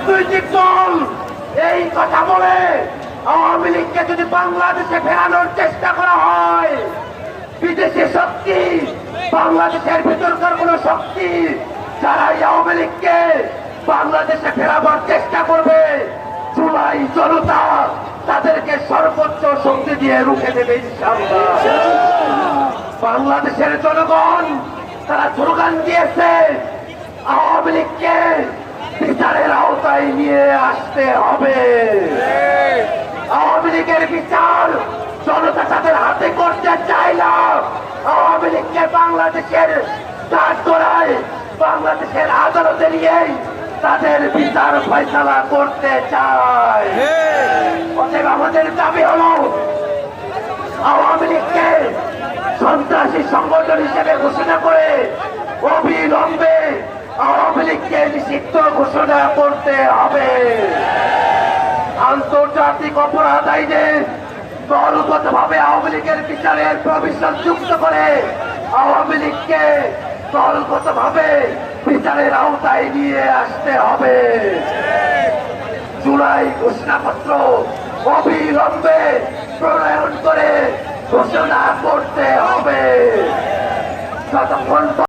রাজনৈতিক দল এই কথা বলে আওয়ামী লীগকে যদি বাংলাদেশে ফেরানোর চেষ্টা করা হয়, বিদেশি শক্তি বাংলাদেশের ভিতরকার কোন শক্তি যারা আওয়ামী লীগকে বাংলাদেশে ফেরাবার চেষ্টা করবে, জুলাই জনতা তাদেরকে সর্বোচ্চ শক্তি দিয়ে রুখে দেবে ইনশাআল্লাহ। বাংলাদেশের জনগণ তারা স্লোগান দিয়েছে আওয়ামী লীগকে বিচারের আওতায় নিয়ে আসতে হবে। আওয়ামী লীগের বিচার জনতা তাদের হাতে করতে চায় না। আওয়ামী লীগকে বাংলাদেশের কাঠগড়ায় বাংলাদেশের আদালতে নিয়ে তাদের বিচার ফয়সালা করতে চায়। অতএব আমাদের দাবি হলো আওয়ামী লীগকে সন্ত্রাসী সংগঠন হিসেবে ঘোষণা করে অবিলম্বে আওয়ামী লীগকে নিষিদ্ধ ঘোষণা করতে হবে। আন্তর্জাতিক অপরাধ আইনে দলগতভাবে আওয়ামী লীগের বিচারের প্রভিশন যুক্ত করে আওয়ামী লীগকে দলগতভাবে বিচারের আওতায় নিয়ে আসতে হবে। জুলাই ঘোষণাপত্র অবিলম্বে